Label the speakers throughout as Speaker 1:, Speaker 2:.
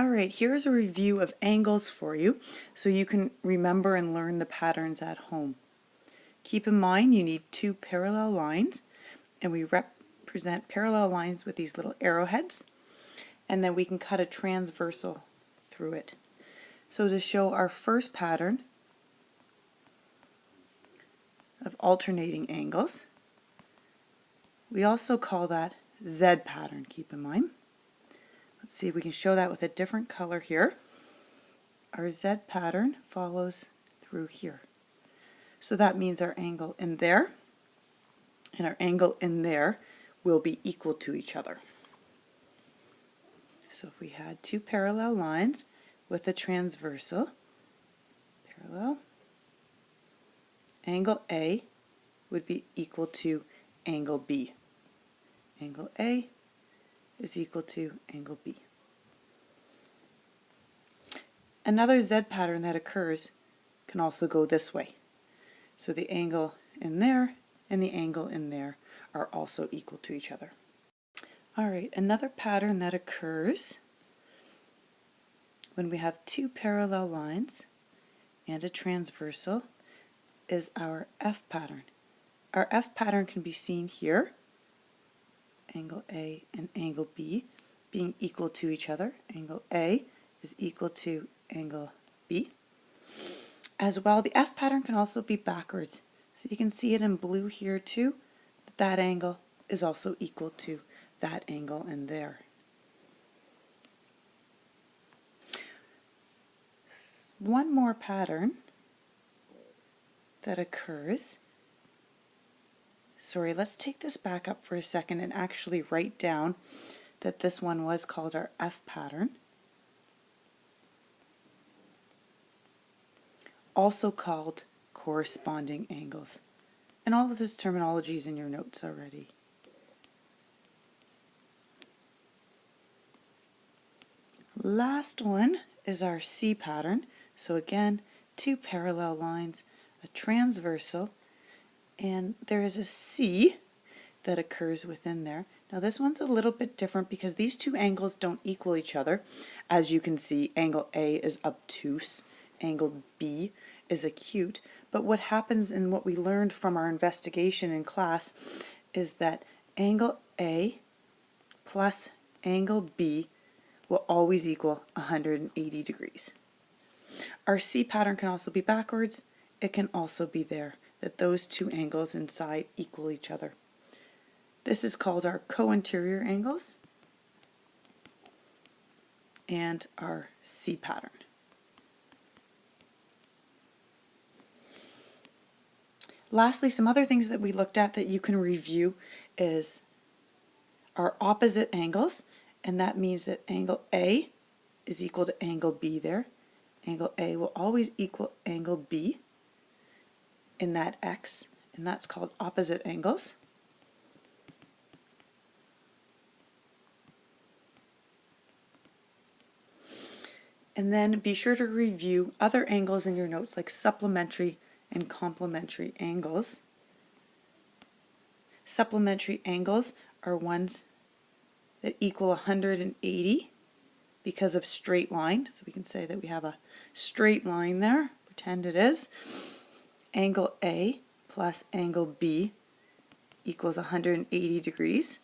Speaker 1: Alright, here's a review of angles for you so you can remember and learn the patterns at home. Keep in mind you need two parallel lines, and we represent parallel lines with these little arrowheads, and then we can cut a transversal through it. So to show our first pattern of alternating angles, we also call that Z pattern, keep in mind. Let's see if we can show that with a different color here. Our Z pattern follows through here. So that means our angle in there and our angle in there will be equal to each other. So if we had two parallel lines with a transversal, parallel, angle A would be equal to angle B. Angle A is equal to angle B. Another Z pattern that occurs can also go this way. So the angle in there and the angle in there are also equal to each other. Alright, another pattern that occurs when we have two parallel lines and a transversal is our F pattern. Our F pattern can be seen here, angle A and angle B being equal to each other. Angle A is equal to angle B. As well, the F pattern can also be backwards. So you can see it in blue here too. That angle is also equal to that angle in there. One more pattern that occurs. Sorry, let's take this back up for a second and actually write down that this one was called our F pattern. Also called corresponding angles. And all of this terminology is in your notes already. Last one is our C pattern. So again, two parallel lines, a transversal, and there is a C that occurs within there. Now this one's a little bit different because these two angles don't equal each other. As you can see, angle A is obtuse, angle B is acute, but what happens and what we learned from our investigation in class is that angle A plus angle B will always equal 180 degrees. Our C pattern can also be backwards. It can also be there, that those two angles inside equal each other. This is called our co-interior angles and our C pattern. Lastly, some other things that we looked at that you can review is our opposite angles, and that means that angle A is equal to angle B there. Angle A will always equal angle B in that X, and that's called opposite angles. And then be sure to review other angles in your notes like supplementary and complementary angles. Supplementary angles are ones that equal 180 because of straight line. So we can say that we have a straight line there, pretend it is. Angle A plus angle B equals 180 degrees,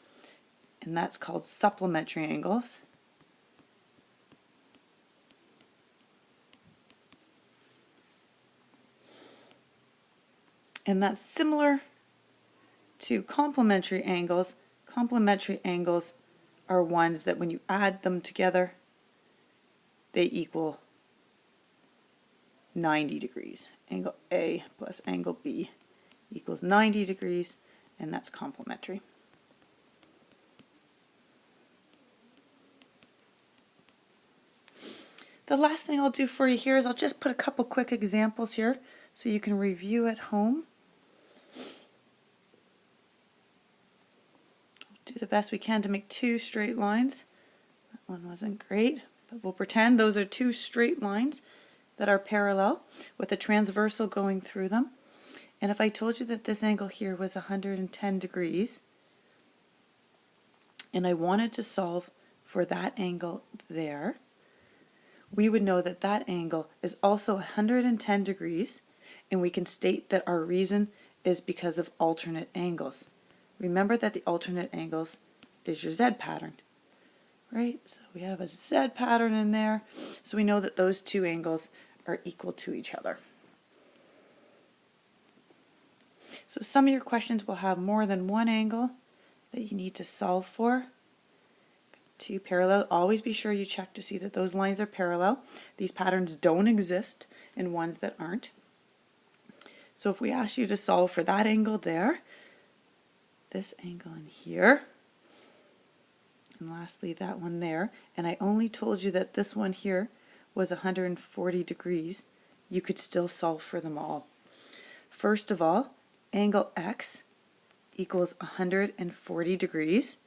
Speaker 1: and that's called supplementary angles. And that's similar to complementary angles. Complementary angles are ones that when you add them together, they equal 90 degrees. Angle A plus angle B equals 90 degrees, and that's complementary. The last thing I'll do for you here is I'll just put a couple quick examples here so you can review at home. Do the best we can to make two straight lines. That one wasn't great, but we'll pretend those are two straight lines that are parallel with a transversal going through them. And if I told you that this angle here was 110 degrees, and I wanted to solve for that angle there, we would know that that angle is also 110 degrees, and we can state that our reason is because of alternate angles. Remember that the alternate angles is your Z pattern, right? So we have a Z pattern in there, so we know that those two angles are equal to each other. So some of your questions will have more than one angle that you need to solve for. Two parallel, always be sure you check to see that those lines are parallel. These patterns don't exist in ones that aren't. So if we ask you to solve for that angle there, this angle in here, and lastly that one there, and I only told you that this one here was 140 degrees, you could still solve for them all. First of all, angle X equals 140 degrees,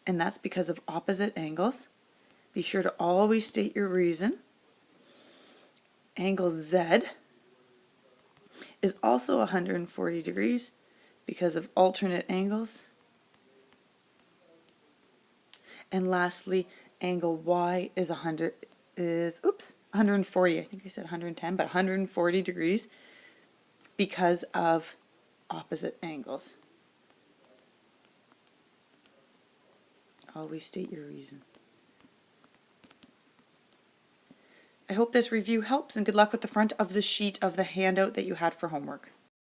Speaker 1: and that's because of opposite angles. Be sure to always state your reason. Angle Z is also 140 degrees because of alternate angles. And lastly, angle Y is 140. I think I said 110, but 140 degrees because of opposite angles. Always state your reason. I hope this review helps, and good luck with the front of the sheet of the handout that you had for homework.